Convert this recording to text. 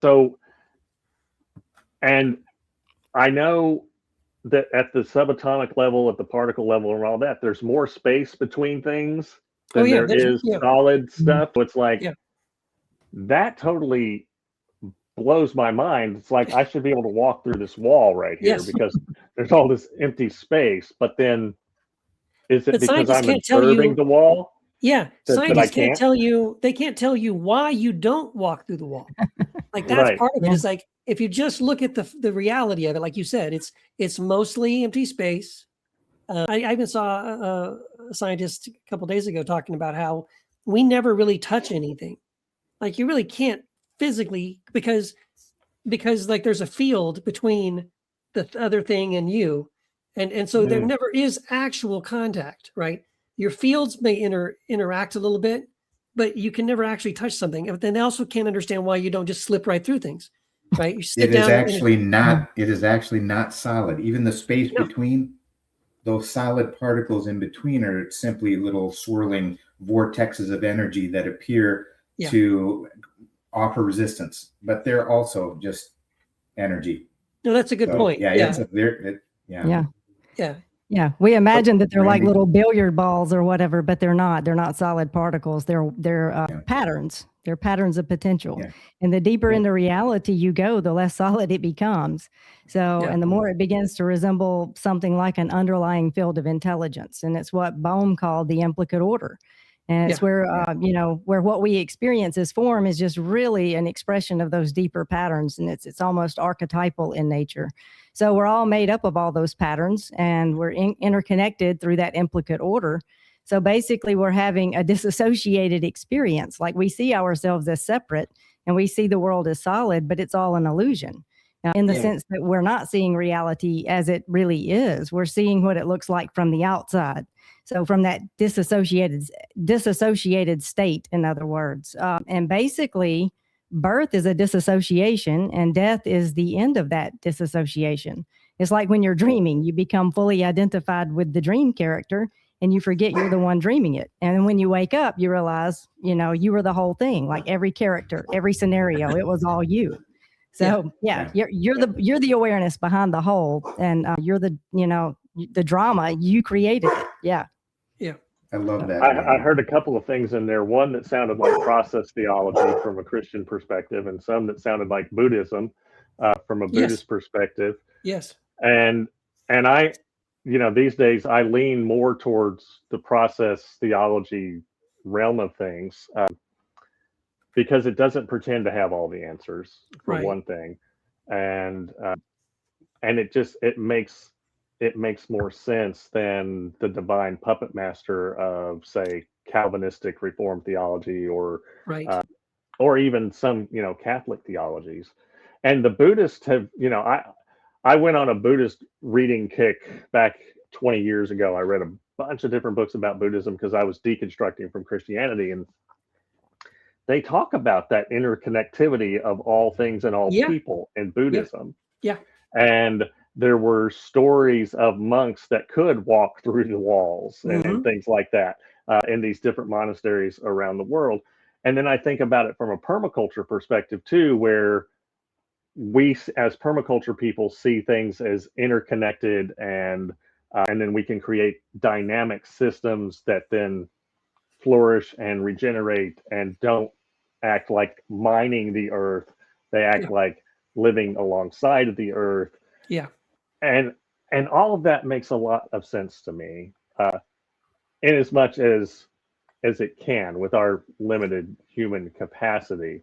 So, and I know that at the subatomic level, at the particle level, and all that, there's more space between things than there is solid stuff. So it's like that totally blows my mind. It's like I should be able to walk through this wall right here because there's all this empty space. But then, is it because I'm observing the wall? Yeah, scientists can't tell you. They can't tell you why you don't walk through the wall. Like that's part of it. Is like if you just look at the reality of it, like you said, it's mostly empty space. I even saw a scientist a couple of days ago talking about how we never really touch anything. Like you really can't physically because like there's a field between the other thing and you, and so there never is actual contact, right? Your fields may interact a little bit, but you can never actually touch something. But then they also can't understand why you don't just slip right through things, right? You sit down. It is actually not solid. Even the space between those solid particles in between are simply little swirling vortexes of energy that appear to offer resistance, but they're also just energy. No, that's a good point. Yeah, we imagine that they're like little billiard balls or whatever, but they're not. They're not solid particles. They're patterns. They're patterns of potential. Yeah. And the deeper into reality you go, the less solid it becomes. So, and the more it begins to resemble something like an underlying field of intelligence. And it's what Bohm called the implicate order. And it's where, where what we experience as form is just really an expression of those deeper patterns. And it's almost archetypal in nature. So we're all made up of all those patterns and we're interconnected through that implicate order. So basically we're having a disassociated experience. Like we see ourselves as separate and we see the world as solid, but it's all an illusion. In the sense that we're not seeing reality as it really is. We're seeing what it looks like from the outside. So from that disassociated state, in other words. And basically, birth is a disassociation and death is the end of that disassociation. It's like when you're dreaming, you become fully identified with the dream character and you forget you're the one dreaming it. And then when you wake up, you realize, you were the whole thing, like every character, every scenario, it was all you. So you're the awareness behind the whole, and you're the the drama, you created it. Yeah. I love that. I heard a couple of things in there. One that sounded like process theology from a Christian perspective, and some that sounded like Buddhism from a Buddhist perspective. Yes. And I, these days I lean more towards the process theology realm of things. Because it doesn't pretend to have all the answers for one thing, and it makes more sense than the divine puppet master of, say, Calvinistic Reformed theology or even some Catholic theologies. And the Buddhists have I went on a Buddhist reading kick back 20 years ago. I read a bunch of different books about Buddhism because I was deconstructing from Christianity, and they talk about that interconnectivity of all things and all people in Buddhism. Yeah. And there were stories of monks that could walk through the walls and things like that in these different monasteries around the world. And then I think about it from a permaculture perspective too, where we as permaculture people see things as interconnected, and then we can create dynamic systems that then flourish and regenerate and don't act like mining the earth. They act like living alongside of the earth. Yeah. And all of that makes a lot of sense to me, in as much as it can with our limited human capacity.